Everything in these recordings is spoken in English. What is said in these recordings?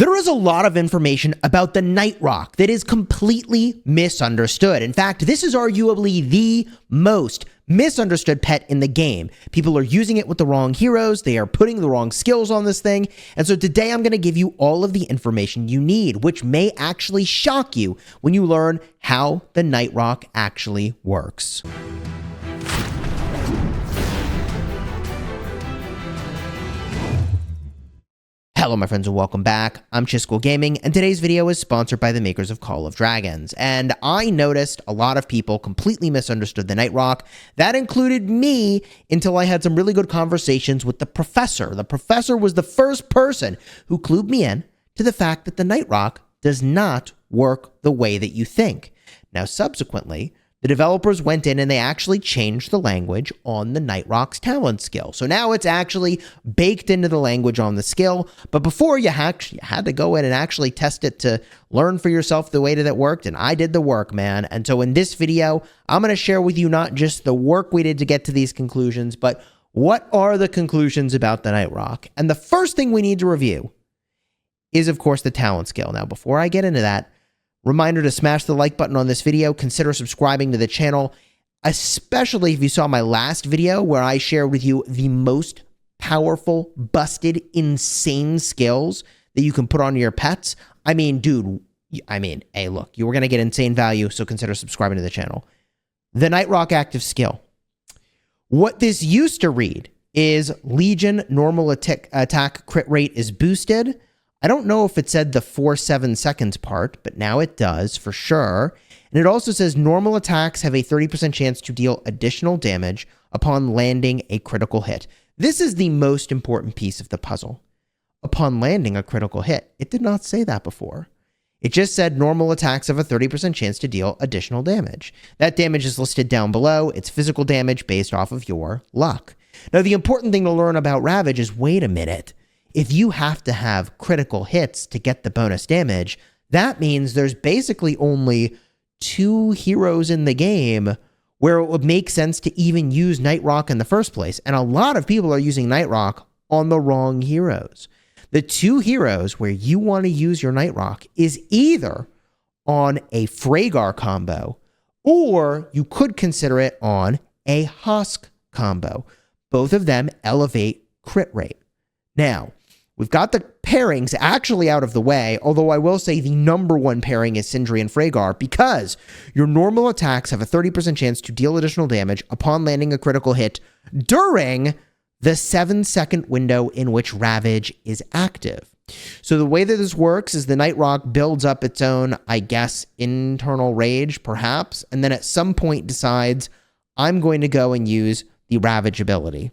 There is a lot of information about the Night Roc that is completely misunderstood. In fact, this is arguably the most misunderstood pet in the game. People are using it with the wrong heroes. They are putting the wrong skills on this thing. And so today I'm going to give you all of the information you need, which may actually shock you when you learn how the Night Roc actually works. Hello my friends and welcome back. I'm Chisgule Gaming, and today's video is sponsored by the makers of Call of Dragons. And I noticed a lot of people completely misunderstood the Night Roc. That included me until I had some really good conversations with the professor. The professor was the first person who clued me in to the fact that the Night Roc does not work the way that you think. Now subsequently, the developers went in and they actually changed the language on the Night Roc's talent skill. So now it's actually baked into the language on the skill. But before, you had to go in and actually test it to learn for yourself the way that it worked. And I did the work, man. And so in this video, I'm going to share with you not just the work we did to get to these conclusions, but what are the conclusions about the Night Roc. And the first thing we need to review is, of course, the talent skill. Now, before I get into that, reminder to smash the like button on this video, consider subscribing to the channel, especially if you saw my last video where I shared with you the most powerful, busted, insane skills that you can put on your pets. I mean, dude, hey, look, you were going to get insane value, so consider subscribing to the channel. The Night Roc active skill. What this used to read is Legion normal attack crit rate is boosted. I don't know if it said the 4-7 seconds part, but now it does for sure. And it also says normal attacks have a 30% chance to deal additional damage upon landing a critical hit. This is the most important piece of the puzzle. Upon landing a critical hit. It did not say that before. It just said normal attacks have a 30% chance to deal additional damage. That damage is listed down below. It's physical damage based off of your luck. Now, the important thing to learn about Ravage is, wait a minute. If you have to have critical hits to get the bonus damage, that means there's basically only 2 heroes in the game where it would make sense to even use Night Roc in the first place. And a lot of people are using Night Roc on the wrong heroes. The 2 heroes where you want to use your Night Roc is either on a Freygar combo, or you could consider it on a Husk combo. Both of them elevate crit rate. Now, we've got the pairings actually out of the way, although I will say the number one pairing is Sindri and Freygar, because your normal attacks have a 30% chance to deal additional damage upon landing a critical hit during the 7-second window in which Ravage is active. So the way that this works is the Night Roc builds up its own, I guess, internal rage, perhaps, and then at some point decides, I'm going to go and use the Ravage ability.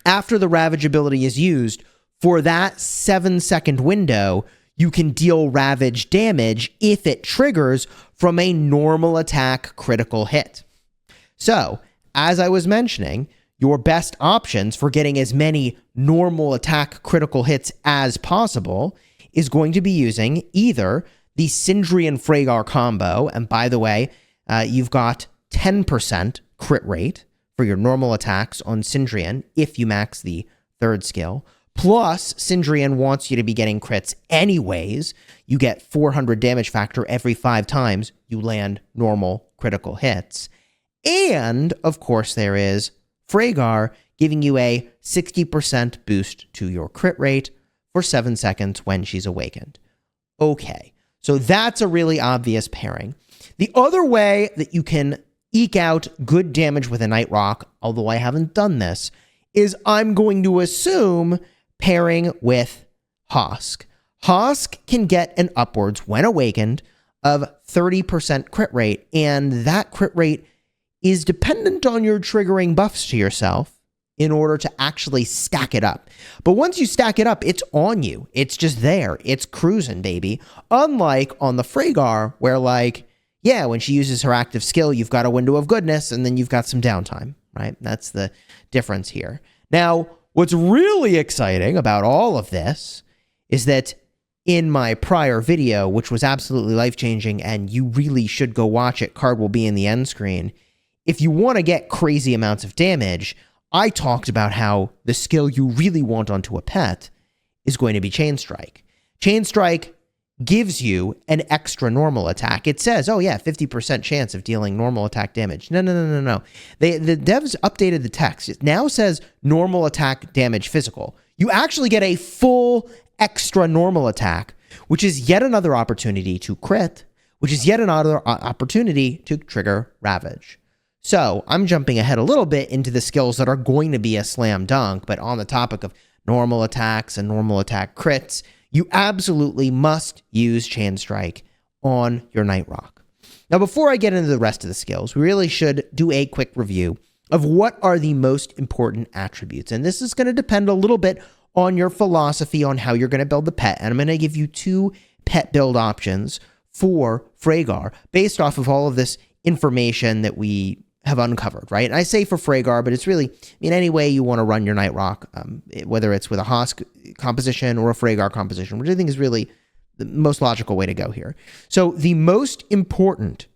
After the Ravage ability is used, for that 7-second window, you can deal Ravage damage if it triggers from a normal attack critical hit. So, as I was mentioning, your best options for getting as many normal attack critical hits as possible is going to be using either the Sindri and Freygar combo, and by the way, you've got 10% crit rate for your normal attacks on Sindrian if you max the 3rd skill. Plus, Sindrian wants you to be getting crits anyways. You get 400 damage factor every 5 times you land normal critical hits. And, of course, there is Freygar giving you a 60% boost to your crit rate for 7 seconds when she's awakened. Okay, so that's a really obvious pairing. The other way that you can eke out good damage with a Night Roc, although I haven't done this, is I'm going to assume pairing with Husk. Husk can get an upwards, when awakened, of 30% crit rate, and that crit rate is dependent on your triggering buffs to yourself in order to actually stack it up. But once you stack it up, it's on you. It's just there. It's cruising, baby. Unlike on the Freygar, where, like, yeah, when she uses her active skill, you've got a window of goodness, and then you've got some downtime, right? That's the difference here. Now, what's really exciting about all of this is that in my prior video, which was absolutely life-changing, and you really should go watch it, card will be in the end screen, if you want to get crazy amounts of damage, I talked about how the skill you really want onto a pet is going to be Chain Strike. Chain Strike gives you an extra normal attack. It says, oh yeah, 50% chance of dealing normal attack damage. No. The devs updated the text. It now says normal attack damage physical. You actually get a full extra normal attack, which is yet another opportunity to crit, which is yet another opportunity to trigger Ravage. So I'm jumping ahead a little bit into the skills that are going to be a slam dunk, but on the topic of normal attacks and normal attack crits, you absolutely must use Chain Strike on your Night Roc. Now, before I get into the rest of the skills, we really should do a quick review of what are the most important attributes. And this is going to depend a little bit on your philosophy on how you're going to build the pet. And I'm going to give you 2 pet build options for Freygar based off of all of this information that we have uncovered, right? And I say for Freygar, but it's really, any way you want to run your Night Roc, whether it's with a Hosk composition or a Freygar composition, which I think is really the most logical way to go here. So the most important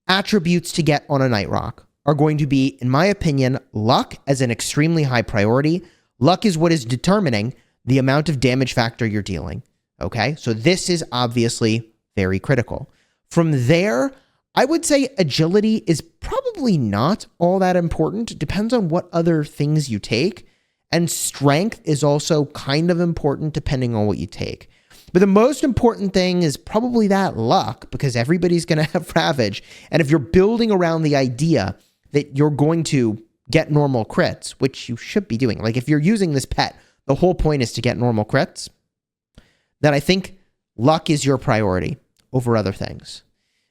attributes to get on a Night Roc are going to be, in my opinion, luck as an extremely high priority. Luck is what is determining the amount of damage factor you're dealing, okay? So this is obviously very critical. From there, I would say agility is probably not all that important. It depends on what other things you take. And strength is also kind of important depending on what you take. But the most important thing is probably that luck, because everybody's going to have Ravage. And if you're building around the idea that you're going to get normal crits, which you should be doing, like if you're using this pet, the whole point is to get normal crits, then I think luck is your priority over other things.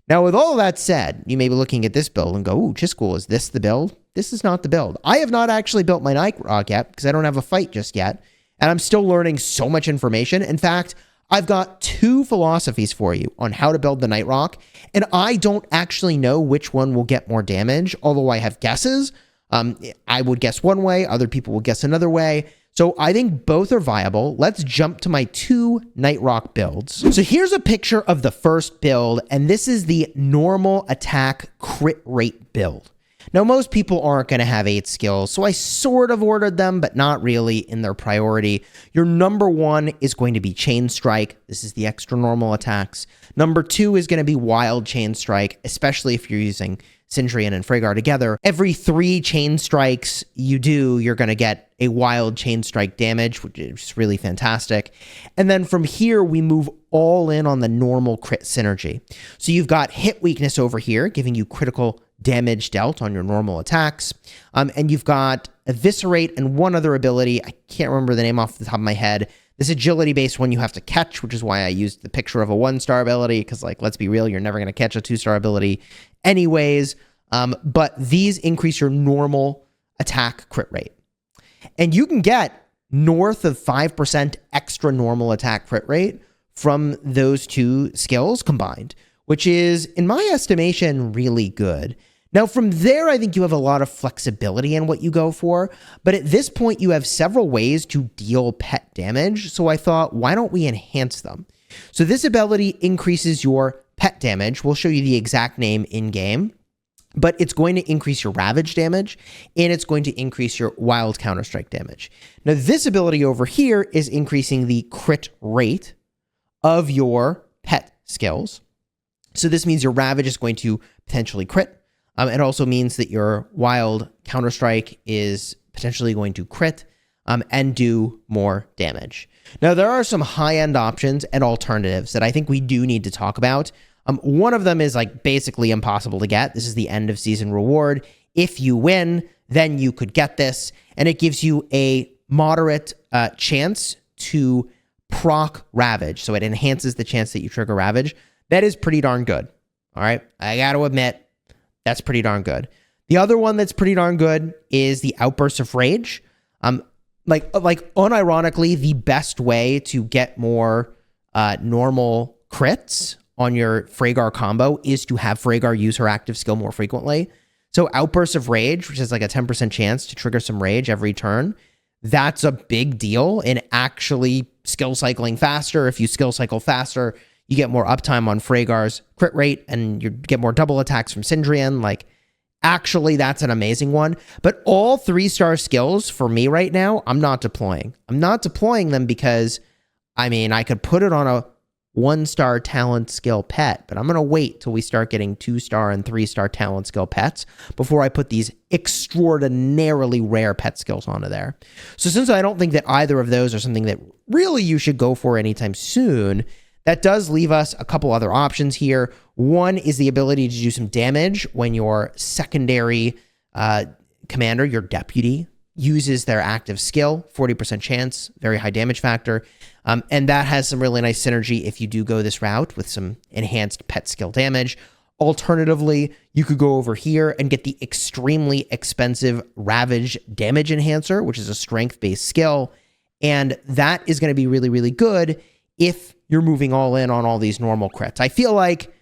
Now, with all that said, you may be looking at this build and go, ooh, Chisgule, is this the build? This is not the build. I have not actually built my Night Roc yet because I don't have a fight just yet, and I'm still learning so much information. In fact, I've got 2 philosophies for you on how to build the Night Roc, and I don't actually know which one will get more damage, although I have guesses. I would guess one way, other people will guess another way. So I think both are viable. Let's jump to my 2 Night Roc builds. So here's a picture of the first build, and this is the normal attack crit rate build. Now, most people aren't going to have 8 skills, so I sort of ordered them, but not really in their priority. Your number 1 is going to be Chain Strike. This is the extra normal attacks. Number 2 is going to be Wild Chain Strike, especially if you're using Sindrian and Freygar together. Every 3 Chain Strikes you do, you're going to get a Wild Chain Strike damage, which is really fantastic. And then from here, we move all in on the normal crit synergy. So you've got hit weakness over here, giving you critical damage dealt on your normal attacks. And you've got Eviscerate and one other ability. I can't remember the name off the top of my head. This agility-based one you have to catch, which is why I used the picture of a 1-star ability, because, like, let's be real, you're never going to catch a 2-star ability anyways. But these increase your normal attack crit rate. And you can get north of 5% extra normal attack crit rate from those 2 skills combined, which is, in my estimation, really good. Now, from there, I think you have a lot of flexibility in what you go for, but at this point, you have several ways to deal pet damage, so I thought, why don't we enhance them? So this ability increases your pet damage. We'll show you the exact name in-game, but it's going to increase your Ravage damage, and it's going to increase your Wild Counterstrike damage. Now, this ability over here is increasing the crit rate of your pet skills. So this means your Ravage is going to potentially crit. It also means that your Wild Counterstrike is potentially going to crit and do more damage. Now, there are some high-end options and alternatives that I think we do need to talk about. One of them is like basically impossible to get. This is the end of season reward. If you win, then you could get this, and it gives you a moderate chance to proc Ravage. So it enhances the chance that you trigger Ravage. That is pretty darn good. All right, I got to admit, that's pretty darn good. The other one that's pretty darn good is the Outburst of Rage. Like unironically, the best way to get more normal crits on your Freygar combo is to have Freygar use her active skill more frequently. So Outburst of Rage, which is like a 10% chance to trigger some rage every turn, that's a big deal in actually skill cycling faster. If you skill cycle faster, you get more uptime on Freygar's crit rate, and you get more double attacks from Sindrian. Like, actually, that's an amazing one. But all 3-star skills for me right now, I'm not deploying. I'm not deploying them because I mean, I could put it on a 1-star talent skill pet, but I'm going to wait till we start getting 2-star and 3-star talent skill pets before I put these extraordinarily rare pet skills onto there. So since I don't think that either of those are something that really you should go for anytime soon, that does leave us a couple other options here. One is the ability to do some damage when your secondary commander, your deputy, uses their active skill, 40% chance, very high damage factor. And that has some really nice synergy if you do go this route with some enhanced pet skill damage. Alternatively, you could go over here and get the extremely expensive Ravage damage enhancer, which is a strength-based skill. And that is going to be really, really good if you're moving all in on all these normal crits. I feel like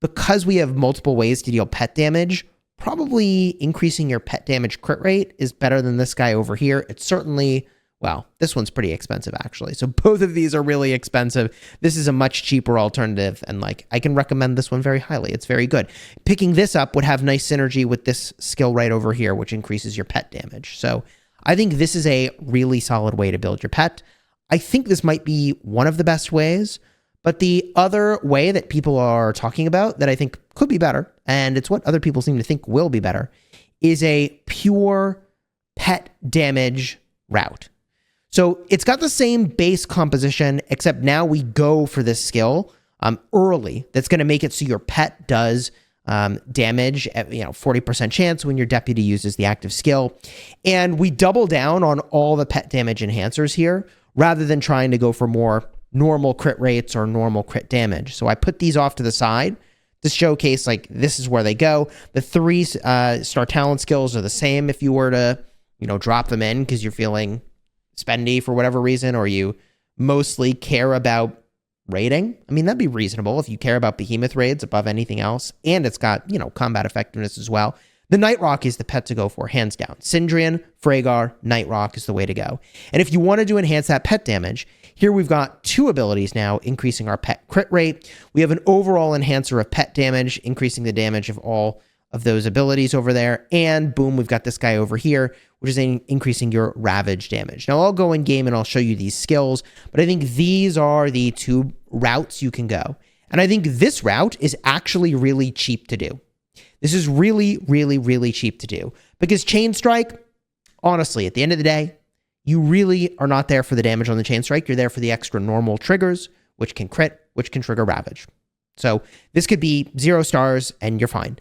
because we have multiple ways to deal pet damage, probably increasing your pet damage crit rate is better than this guy over here. It's certainly, well, this one's pretty expensive actually. So both of these are really expensive. This is a much cheaper alternative, and like I can recommend this one very highly. It's very good. Picking this up would have nice synergy with this skill right over here, which increases your pet damage. So I think this is a really solid way to build your pet. I think this might be one of the best ways, but the other way that people are talking about that I think could be better, and it's what other people seem to think will be better, is a pure pet damage route. So it's got the same base composition, except now we go for this skill early. That's going to make it so your pet does damage at 40% chance when your deputy uses the active skill. And we double down on all the pet damage enhancers here, rather than trying to go for more normal crit rates or normal crit damage. So I put these off to the side to showcase like this is where they go. The 3-star talent skills are the same if you were to, drop them in because you're feeling spendy for whatever reason, or you mostly care about raiding. I mean, that'd be reasonable if you care about behemoth raids above anything else, and it's got, combat effectiveness as well. The Night Roc is the pet to go for, hands down. Sindrian, Frhagar, Night Roc is the way to go. And if you wanted to enhance that pet damage, here we've got 2 abilities now, increasing our pet crit rate. We have an overall enhancer of pet damage, increasing the damage of all of those abilities over there. And boom, we've got this guy over here, which is increasing your Ravage damage. Now, I'll go in game and I'll show you these skills, but I think these are the 2 routes you can go. And I think this route is actually really cheap to do. This is really, really, really cheap to do because Chain Strike, honestly, at the end of the day, you really are not there for the damage on the Chain Strike. You're there for the extra normal triggers, which can crit, which can trigger Ravage. So this could be 0 stars and you're fine.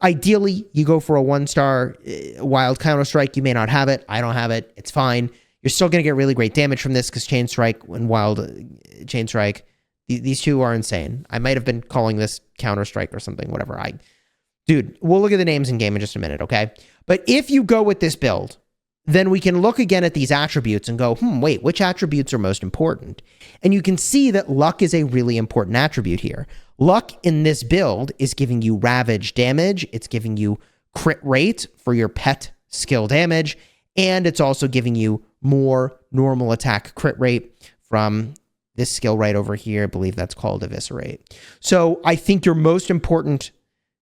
Ideally, you go for a 1-star wild counter strike. You may not have it. I don't have it. It's fine. You're still going to get really great damage from this because Chain Strike and wild Chain Strike, these 2 are insane. I might have been calling this Counter Strike or something, whatever. Dude, we'll look at the names in game in just a minute, okay? But if you go with this build, then we can look again at these attributes and go, wait, which attributes are most important? And you can see that luck is a really important attribute here. Luck in this build is giving you Ravage damage, it's giving you crit rate for your pet skill damage, and it's also giving you more normal attack crit rate from this skill right over here. I believe that's called Eviscerate. So I think your most important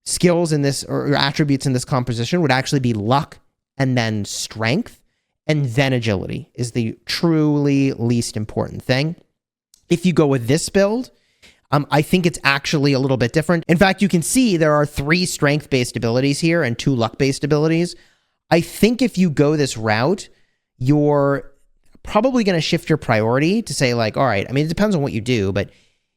skills in this, or attributes in this composition, would actually be luck and then strength, and then agility is the truly least important thing. If you go with this build, I think it's actually a little bit different. In fact, you can see there are 3 strength-based abilities here and 2 luck-based abilities. I think if you go this route, you're probably going to shift your priority to say like, all right, I mean, it depends on what you do, but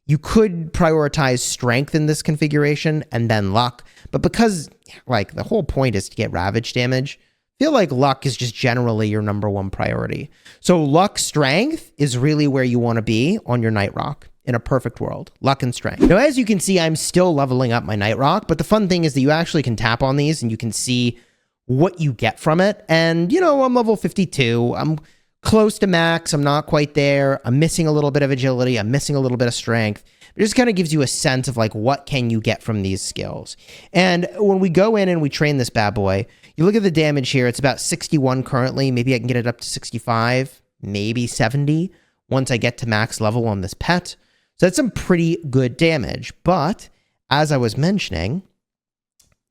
you could prioritize strength in this configuration and then luck. But because like the whole point is to get Ravage damage, I feel like luck is just generally your number 1 priority. So luck strength is really where you want to be on your Night Roc in a perfect world. Luck and strength. Now, as you can see, I'm still leveling up my Night Roc, but the fun thing is that you actually can tap on these and you can see what you get from it. And, I'm level 52. I'm close to max. I'm not quite there. I'm missing a little bit of agility. I'm missing a little bit of strength. It just kind of gives you a sense of like, what can you get from these skills? And when we go in and we train this bad boy, you look at the damage here. It's about 61 currently. Maybe I can get it up to 65, maybe 70 once I get to max level on this pet. So that's some pretty good damage. But as I was mentioning,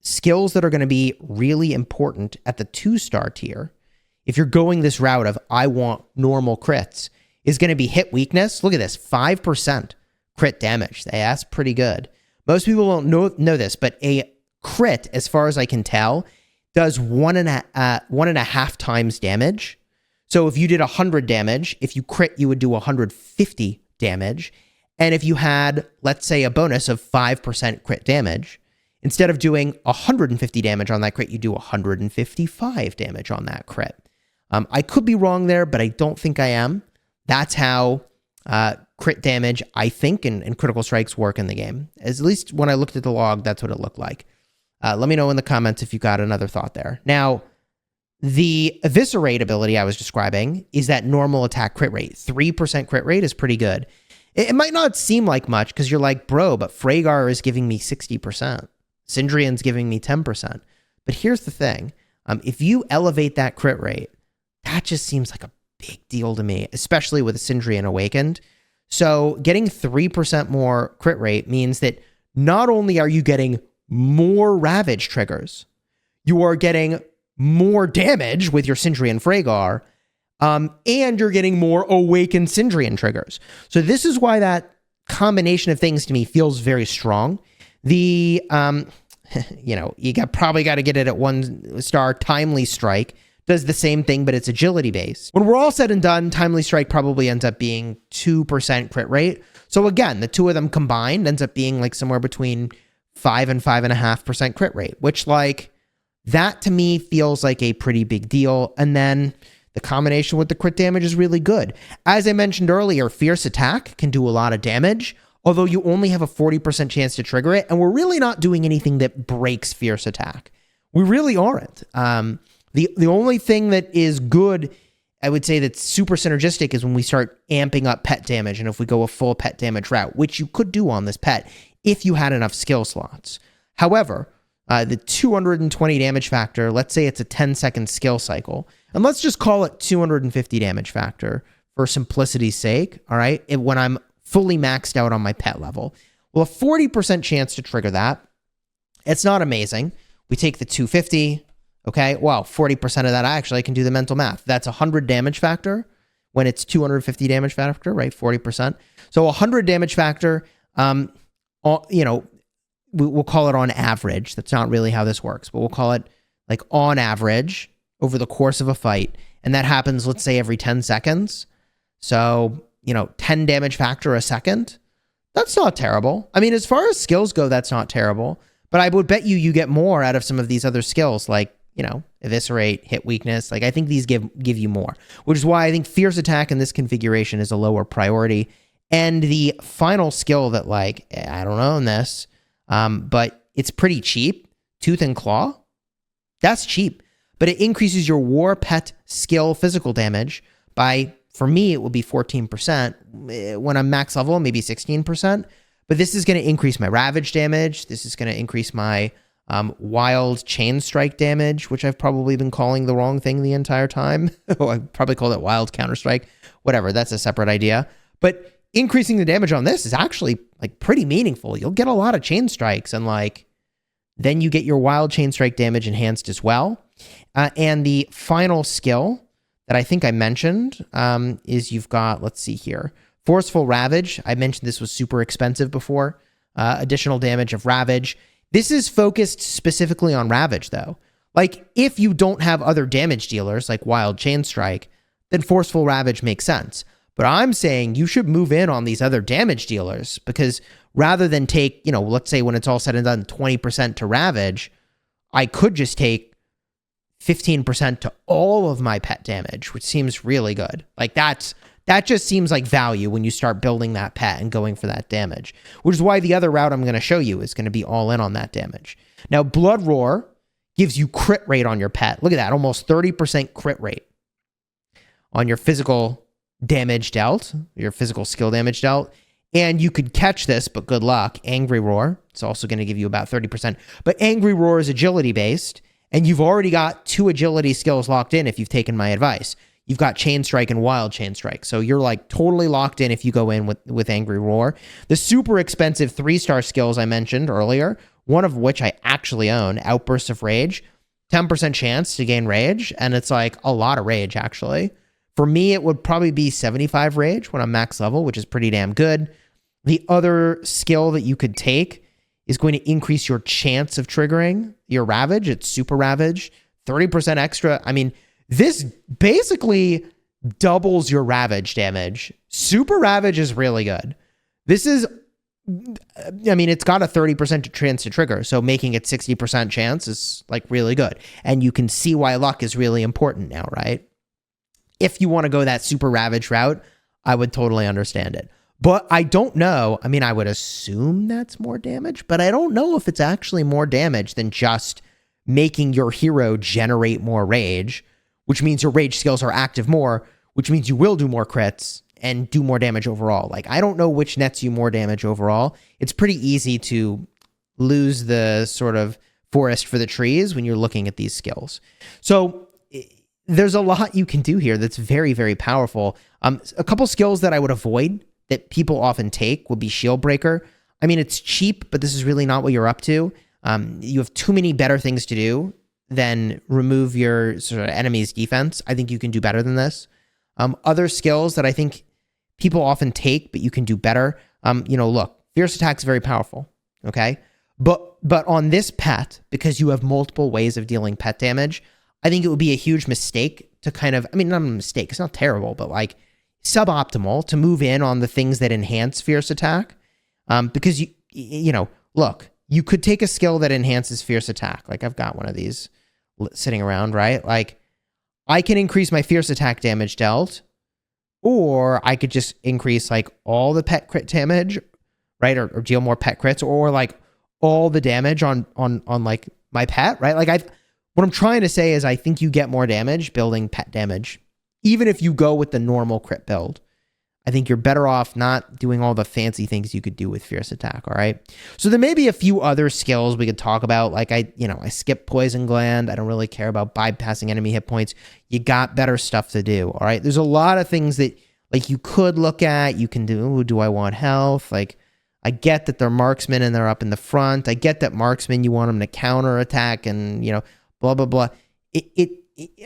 skills that are going to be really important at the 2-star tier, if you're going this route of I want normal crits, is going to be hit weakness. Look at this, 5% crit damage. That's pretty good. Most people don't know this, but a crit, as far as I can tell, does 1.5 times damage. So if you did 100 damage, if you crit, you would do 150 damage. And if you had, let's say, a bonus of 5% crit damage, instead of doing 150 damage on that crit, you do 155 damage on that crit. I could be wrong there, but I don't think I am. That's how crit damage, I think, and critical strikes work in the game. At least when I looked at the log, that's what it looked like. Let me know in the comments if you got another thought there. Now, the Eviscerate ability I was describing is that normal attack crit rate. 3% crit rate is pretty good. It might not seem like much because you're like, bro, but Freygar is giving me 60%. Sindrian's giving me 10%. But here's the thing. If you elevate that crit rate, that just seems like a big deal to me, especially with Sindrian Awakened. So getting 3% more crit rate means that not only are you getting more Ravage triggers, you are getting more damage with your Sindrian Freygar, and you're getting more Awakened Sindrian triggers. So this is why that combination of things to me feels very strong. The, you probably got to get it at 1 star. Timely Strike does the same thing, but it's agility based. When we're all said and done, Timely Strike probably ends up being 2% crit rate. So again, the two of them combined ends up being like somewhere between 5 and 5.5% crit rate, which like that to me feels like a pretty big deal. And then the combination with the crit damage is really good. As I mentioned earlier, Fierce Attack can do a lot of damage, although you only have a 40% chance to trigger it. And we're really not doing anything that breaks Fierce Attack. We really aren't. The only thing that is good, I would say, that's super synergistic is when we start amping up pet damage, and if we go a full pet damage route, which you could do on this pet if you had enough skill slots. However, the 220 damage factor, let's say it's a 10-second skill cycle, and let's just call it 250 damage factor for simplicity's sake, all right, when I'm fully maxed out on my pet level. Well, a 40% chance to trigger that, it's not amazing. We take the 250, okay, well, 40% of that, I can do the mental math. That's 100 damage factor when it's 250 damage factor, right? 40%. So 100 damage factor, we'll call it on average. That's not really how this works, but we'll call it like on average over the course of a fight. And that happens, let's say, every 10 seconds. So, 10 damage factor a second. That's not terrible. I mean, as far as skills go, that's not terrible. But I would bet you get more out of some of these other skills like, Eviscerate, Hit Weakness. Like, I think these give you more, which is why I think Fierce Attack in this configuration is a lower priority. And the final skill that, like, I don't own this, but it's pretty cheap, Tooth and Claw. That's cheap, but it increases your war pet skill physical damage by, for me, it will be 14%. When I'm max level, maybe 16%. But this is going to increase my Ravage damage. This is going to increase my Wild Chain Strike damage, which I've probably been calling the wrong thing the entire time. I probably called it Wild Counter Strike. Whatever, that's a separate idea. But increasing the damage on this is actually like pretty meaningful. You'll get a lot of chain strikes, and like then you get your Wild Chain Strike damage enhanced as well. And the final skill that I think I mentioned is you've got, let's see here, Forceful Ravage. I mentioned this was super expensive before. Additional damage of Ravage. This is focused specifically on Ravage, though. Like, if you don't have other damage dealers, like Wild Chain Strike, then Forceful Ravage makes sense. But I'm saying you should move in on these other damage dealers, because rather than take, let's say when it's all said and done, 20% to Ravage, I could just take 15% to all of my pet damage, which seems really good. Like, that just seems like value when you start building that pet and going for that damage, which is why the other route I'm going to show you is going to be all in on that damage. Now, Blood Roar gives you crit rate on your pet. Look at that, almost 30% crit rate on your physical damage dealt, your physical skill damage dealt. And you could catch this, but good luck. Angry Roar, it's also going to give you about 30%. But Angry Roar is agility based, and you've already got 2 agility skills locked in if you've taken my advice. You've got Chain Strike and Wild Chain Strike. So you're like totally locked in if you go in with Angry Roar. The super expensive 3-star skills I mentioned earlier, one of which I actually own, Outbursts of Rage, 10% chance to gain Rage. And it's like a lot of Rage, actually. For me, it would probably be 75 rage when I'm max level, which is pretty damn good. The other skill that you could take is going to increase your chance of triggering your Ravage. It's Super Ravage, 30% extra. I mean, this basically doubles your Ravage damage. Super Ravage is really good. This is, I mean, it's got a 30% chance to trigger, so making it 60% chance is like really good. And you can see why luck is really important now, right? If you want to go that Super Ravage route, I would totally understand it. But I don't know. I mean, I would assume that's more damage, but I don't know if it's actually more damage than just making your hero generate more rage, which means your rage skills are active more, which means you will do more crits and do more damage overall. Like, I don't know which nets you more damage overall. It's pretty easy to lose the sort of forest for the trees when you're looking at these skills. So there's a lot you can do here that's very, very powerful. A couple skills that I would avoid that people often take would be Shield Breaker. I mean, it's cheap, but this is really not what you're up to. You have too many better things to do than remove your sort of enemy's defense. I think you can do better than this. Other skills that I think people often take, but you can do better. Look, Fierce Attack is very powerful, okay? But on this pet, because you have multiple ways of dealing pet damage, I think it would be a huge mistake to kind of, I mean, not a mistake, it's not terrible, but like suboptimal to move in on the things that enhance Fierce Attack. Because look, you could take a skill that enhances Fierce Attack. Like, I've got one of these sitting around, right? Like, I can increase my Fierce Attack damage dealt, or I could just increase like all the pet crit damage, right? Or deal more pet crits, or like all the damage on like my pet, right? Like, what I'm trying to say is I think you get more damage building pet damage. Even if you go with the normal crit build, I think you're better off not doing all the fancy things you could do with Fierce Attack, all right? So there may be a few other skills we could talk about. Like, I skip Poison Gland. I don't really care about bypassing enemy hit points. You got better stuff to do, all right? There's a lot of things that, like, you could look at. You can do, ooh, do I want health? Like, I get that they're marksmen and they're up in the front. I get that marksmen, you want them to counter attack and, blah, blah, blah.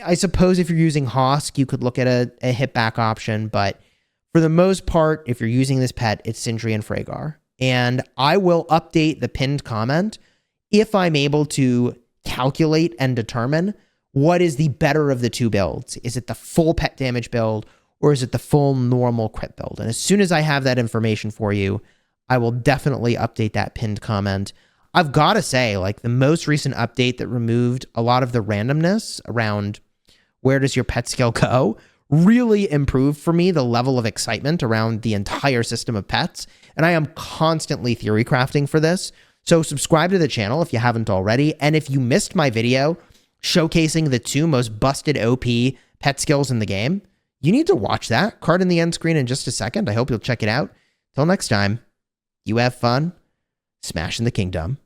I suppose if you're using Hosk, you could look at a hit back option, but for the most part, if you're using this pet, it's Sindri and Freygar. And I will update the pinned comment if I'm able to calculate and determine what is the better of the two builds. Is it the full pet damage build, or is it the full normal crit build? And as soon as I have that information for you, I will definitely update that pinned comment. I've got to say, like, the most recent update that removed a lot of the randomness around where does your pet skill go really improved for me the level of excitement around the entire system of pets. And I am constantly theory crafting for this. So subscribe to the channel if you haven't already. And if you missed my video showcasing the two most busted OP pet skills in the game, you need to watch that. Card in the end screen in just a second. I hope you'll check it out. Till next time, you have fun smashing the kingdom.